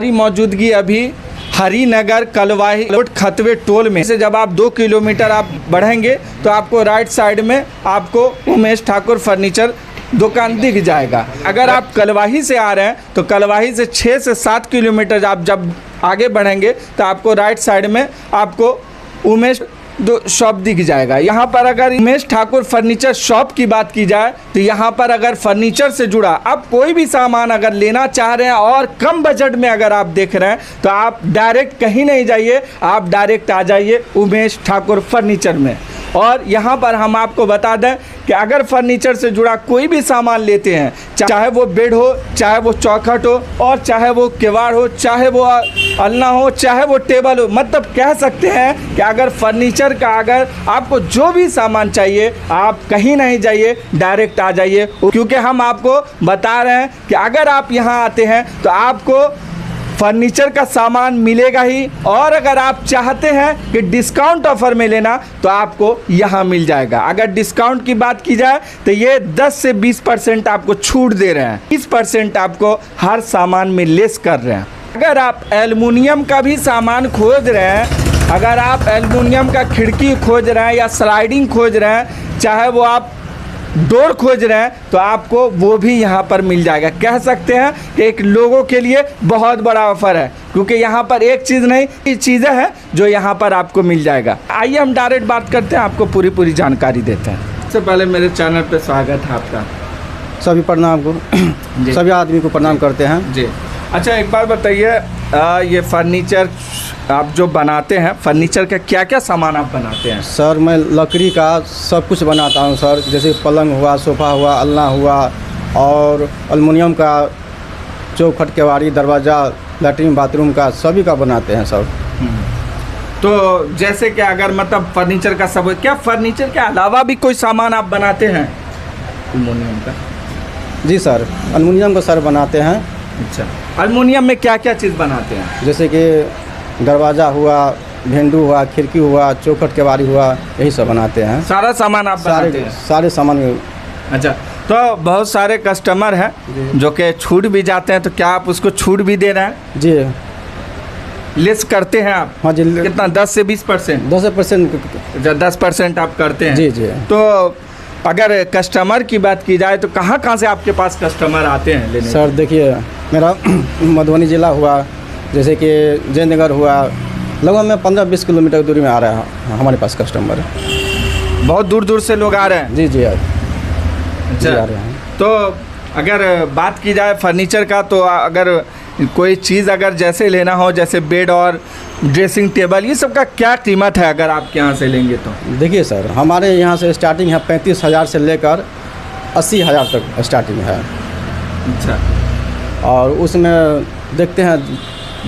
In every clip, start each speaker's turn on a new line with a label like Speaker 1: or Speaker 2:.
Speaker 1: हमारी मौजूदगी अभी हरिनगर कलवाही खतवे टोल में से जब आप 2 किलोमीटर आप बढ़ेंगे तो आपको राइट साइड में आपको उमेश ठाकुर फर्नीचर दुकान दिख जाएगा। अगर आप कलवाही से आ रहे हैं तो कलवाही से 6 से 7 किलोमीटर आप जब आगे बढ़ेंगे तो आपको राइट साइड में आपको उमेश शॉप दिख जाएगा। यहाँ पर अगर उमेश ठाकुर फर्नीचर शॉप की बात की जाए तो यहाँ पर अगर फर्नीचर से जुड़ा आप कोई भी सामान अगर लेना चाह रहे हैं और कम बजट में अगर आप देख रहे हैं तो आप डायरेक्ट कहीं नहीं जाइए, आप डायरेक्ट आ जाइए उमेश ठाकुर फर्नीचर में। और यहाँ पर हम आपको बता दें कि अगर फर्नीचर से जुड़ा कोई भी सामान लेते हैं, चाहे वो बेड हो, चाहे वो चौखट हो, और चाहे वो किवाड़ हो, चाहे वो अलना हो, चाहे वो टेबल हो, मतलब कह सकते हैं कि अगर फर्नीचर का अगर आपको जो भी सामान चाहिए आप कहीं नहीं जाइए, डायरेक्ट आ जाइए। क्योंकि हम आपको बता रहे हैं कि अगर आप यहाँ आते हैं तो आपको फर्नीचर का सामान मिलेगा ही, और अगर आप चाहते हैं कि डिस्काउंट ऑफर में लेना तो आपको यहाँ मिल जाएगा। अगर डिस्काउंट की बात की जाए तो ये 10 से 20% आपको छूट दे रहे हैं, 20% आपको हर सामान में लेस कर रहे हैं। अगर आप एल्युमिनियम का भी सामान खोज रहे हैं, अगर आप एल्युमिनियम का खिड़की खोज रहे हैं या स्लाइडिंग खोज रहे हैं, चाहे वो आप डोर खोज रहे हैं तो आपको वो भी यहाँ पर मिल जाएगा। कह सकते हैं कि एक लोगों के लिए बहुत बड़ा ऑफर है, क्योंकि यहाँ पर एक चीज़ नहीं, ये चीज़ें हैं जो यहाँ पर आपको मिल जाएगा। आइए हम डायरेक्ट बात करते हैं, आपको पूरी जानकारी देते हैं। सबसे पहले मेरे चैनल पे स्वागत है आपका।
Speaker 2: सभी प्रणाम को सभी आदमी को प्रणाम करते हैं
Speaker 1: जी। अच्छा, एक बात बताइए, ये फर्नीचर आप जो बनाते हैं, फर्नीचर का क्या क्या सामान आप बनाते हैं?
Speaker 2: सर मैं लकड़ी का सब कुछ बनाता हूं सर, जैसे पलंग हुआ, सोफ़ा हुआ, अलना हुआ, और एल्युमिनियम का चौखट, केवाड़ी, दरवाज़ा, लैट्रिन बाथरूम का सभी का बनाते हैं सर।
Speaker 1: तो जैसे कि अगर मतलब फर्नीचर का सब, क्या फर्नीचर के अलावा भी कोई सामान आप बनाते हैं एल्युमिनियम का?
Speaker 2: जी सर, एल्युमिनियम का सर बनाते हैं।
Speaker 1: अच्छा, एल्युमिनियम में क्या क्या चीज़ बनाते हैं?
Speaker 2: जैसे कि दरवाज़ा हुआ, भेंडू हुआ, खिड़की हुआ, चौखट, केवाड़ी हुआ, यही सब बनाते हैं।
Speaker 1: सारा सामान आप बनाते हैं?
Speaker 2: सारे सामान।
Speaker 1: अच्छा, तो बहुत सारे कस्टमर हैं जो कि छूट भी जाते हैं, तो क्या आप उसको छूट भी दे रहे हैं?
Speaker 2: जी,
Speaker 1: लेस करते हैं आप?
Speaker 2: हाँ जी।
Speaker 1: कितना? 10 से 20%?
Speaker 2: 10%।
Speaker 1: 10% आप करते हैं?
Speaker 2: जी जी।
Speaker 1: तो अगर कस्टमर की बात की जाए तो कहाँ से आपके पास कस्टमर आते हैं लेने?
Speaker 2: सर देखिए, मेरा मधुबनी ज़िला हुआ, जैसे कि जयनगर हुआ, लगभग में 15-20 किलोमीटर दूरी में आ रहा है हमारे पास कस्टमर।
Speaker 1: बहुत दूर से लोग आ रहे हैं?
Speaker 2: जी जी।
Speaker 1: अच्छा,
Speaker 2: आ रहे हैं।
Speaker 1: तो अगर बात की जाए फर्नीचर का, तो अगर कोई चीज़ अगर जैसे लेना हो, जैसे बेड और ड्रेसिंग टेबल, ये सब का क्या कीमत है अगर आपके यहाँ से लेंगे तो?
Speaker 2: देखिए सर, हमारे यहाँ से स्टार्टिंग है 35,000 से लेकर 80,000 तक स्टार्टिंग है।
Speaker 1: अच्छा,
Speaker 2: और उसमें देखते हैं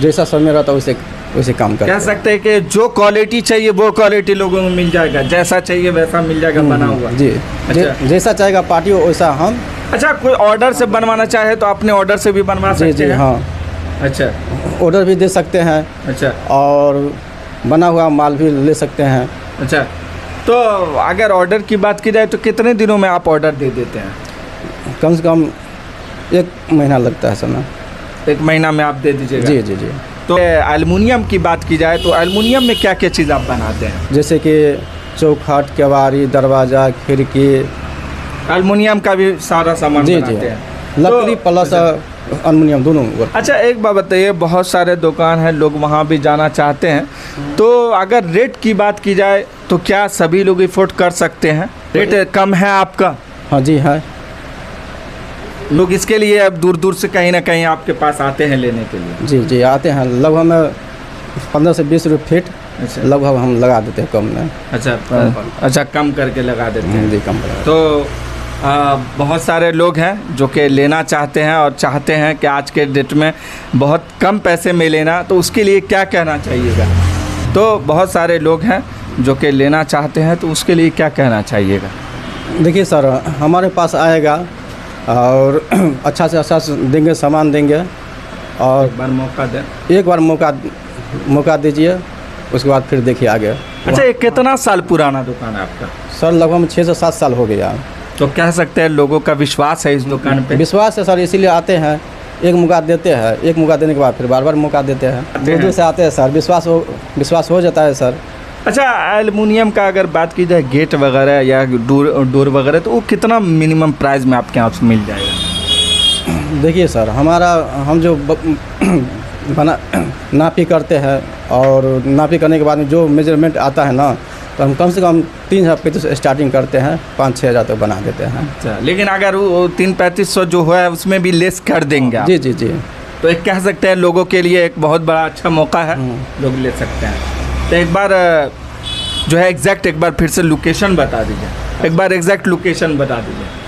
Speaker 2: जैसा समय रहता है वैसे काम करते हैं।
Speaker 1: कह सकते हैं कि जो क्वालिटी चाहिए वो क्वालिटी लोगों को मिल जाएगा, जैसा चाहिए वैसा मिल जाएगा बना हुआ?
Speaker 2: जी।
Speaker 1: अच्छा।
Speaker 2: जैसा चाहेगा पार्टी वैसा हम।
Speaker 1: अच्छा, कोई ऑर्डर से बनवाना चाहे तो अपने ऑर्डर से भी बनवा सकते हैं?
Speaker 2: जी हाँ।
Speaker 1: अच्छा,
Speaker 2: ऑर्डर भी दे सकते हैं।
Speaker 1: अच्छा,
Speaker 2: और बना हुआ माल भी ले सकते हैं।
Speaker 1: अच्छा, तो अगर ऑर्डर की बात की जाए तो कितने दिनों में आप ऑर्डर दे देते हैं?
Speaker 2: कम से कम 1 महीना लगता है समय।
Speaker 1: 1 महीना में आप दे दीजिएगा?
Speaker 2: जी जी जी।
Speaker 1: तो एल्युमिनियम की बात की जाए तो एल्युमिनियम में क्या क्या चीज़ आप बनाते हैं?
Speaker 2: जैसे कि चौखट, केवाड़ी, दरवाज़ा, खिड़की,
Speaker 1: एल्युमिनियम का भी सारा सामान
Speaker 2: जी
Speaker 1: बनाते
Speaker 2: जी।
Speaker 1: हैं?
Speaker 2: लकड़ी प्लस एल्युमिनियम दोनों।
Speaker 1: अच्छा, एक बात बताइए, बहुत सारे दुकान हैं, लोग वहाँ भी जाना चाहते हैं, तो अगर रेट की बात की जाए तो क्या सभी लोग अफोर्ड कर सकते हैं? रेट कम है आपका?
Speaker 2: हाँ जी है।
Speaker 1: लोग इसके लिए अब दूर से कहीं ना कहीं आपके पास आते हैं लेने के लिए?
Speaker 2: जी जी आते हैं, लगभग में 15 से 20 रुपये फीट
Speaker 1: अच्छा,
Speaker 2: लगभग हम लगा देते हैं कम में।
Speaker 1: अच्छा, कम करके लगा देते हैं?
Speaker 2: जी कम लगा।
Speaker 1: तो बहुत सारे लोग हैं जो कि लेना चाहते हैं और चाहते हैं कि आज के डेट में बहुत कम पैसे में लेना, तो उसके लिए क्या कहना चाहिएगा? तो बहुत सारे लोग हैं जो कि लेना चाहते हैं, तो उसके लिए क्या कहना चाहिएगा?
Speaker 2: देखिए सर, हमारे पास आएगा और अच्छा से अच्छा देंगे, सामान देंगे, और
Speaker 1: एक बार मौका दें।
Speaker 2: एक बार मौका दीजिए, उसके बाद फिर देखिए आगे।
Speaker 1: अच्छा, ये कितना साल पुराना दुकान है आपका?
Speaker 2: सर लगभग 6 से 7 साल हो गया।
Speaker 1: तो कह सकते हैं लोगों का विश्वास है इस दुकान पे?
Speaker 2: विश्वास है सर, इसीलिए आते हैं। एक मौका देते हैं, एक मौका देने के बाद फिर बार बार मौका देते हैं। दूर दूर से आते हैं सर, विश्वास हो जाता है सर।
Speaker 1: अच्छा, एल्युमिनियम का अगर बात की जाए गेट वगैरह या डोर वगैरह, तो वो कितना मिनिमम प्राइस में आपके यहाँ से मिल जाएगा?
Speaker 2: देखिए सर, हम जो बना नापी करते हैं और नापी करने के बाद में जो मेजरमेंट आता है ना, तो हम कम से कम 3,000 से स्टार्टिंग करते हैं, 5-6 हज़ार तक बना देते हैं।
Speaker 1: अच्छा, लेकिन अगर वो 3-3500 जो है उसमें भी लेस कर देंगे आप?
Speaker 2: जी जी जी।
Speaker 1: तो एक कह सकते हैं लोगों के लिए एक बहुत बड़ा अच्छा मौका है, लोग ले सकते हैं। तो एक बार जो है एग्जैक्ट एक बार फिर से लोकेशन बता दीजिए, एक बार एग्जैक्ट लोकेशन बता दीजिए।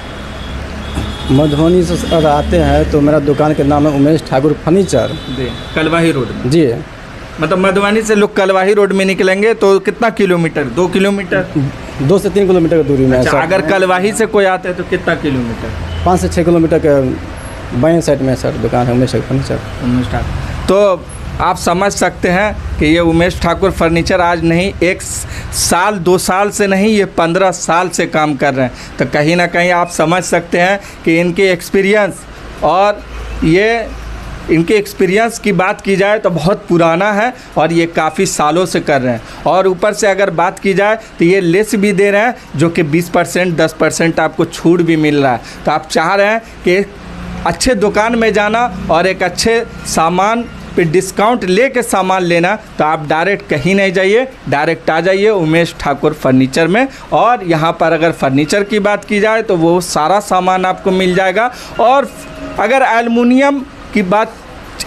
Speaker 2: मधुबनी से अगर आते हैं तो मेरा दुकान के नाम है उमेश ठाकुर फर्नीचर,
Speaker 1: जी, कलवाही रोड में।
Speaker 2: जी।
Speaker 1: मतलब मधुबनी से लोग कलवाही रोड में निकलेंगे तो कितना किलोमीटर? 2 किलोमीटर?
Speaker 2: 2 से 3 किलोमीटर की दूरी में।
Speaker 1: अच्छा, अगर कलवाही से कोई आता है तो कितना किलोमीटर?
Speaker 2: 5 से 6 किलोमीटर के बाएं साइड में सर दुकान है उमेश ठाकुर फर्नीचर।
Speaker 1: तो आप समझ सकते हैं कि ये उमेश ठाकुर फर्नीचर आज नहीं, 1 साल 2 साल से नहीं, ये 15 साल से काम कर रहे हैं। तो कहीं ना कहीं आप समझ सकते हैं कि इनके एक्सपीरियंस और इनके एक्सपीरियंस की बात की जाए तो बहुत पुराना है और ये काफ़ी सालों से कर रहे हैं। और ऊपर से अगर बात की जाए तो ये लेस भी दे रहे हैं, जो कि 20% 10% आपको छूट भी मिल रहा है। तो आप चाह रहे हैं कि अच्छे दुकान में जाना और एक अच्छे सामान पे डिस्काउंट लेके सामान लेना, तो आप डायरेक्ट कहीं नहीं जाइए, डायरेक्ट आ जाइए उमेश ठाकुर फर्नीचर में। और यहाँ पर अगर फर्नीचर की बात की जाए तो वो सारा सामान आपको मिल जाएगा। और अगर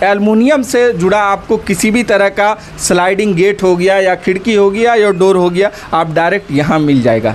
Speaker 1: एल्युमिनियम से जुड़ा आपको किसी भी तरह का स्लाइडिंग गेट हो गया या खिड़की हो गया या डोर हो गया, आप डायरेक्ट यहाँ मिल जाएगा।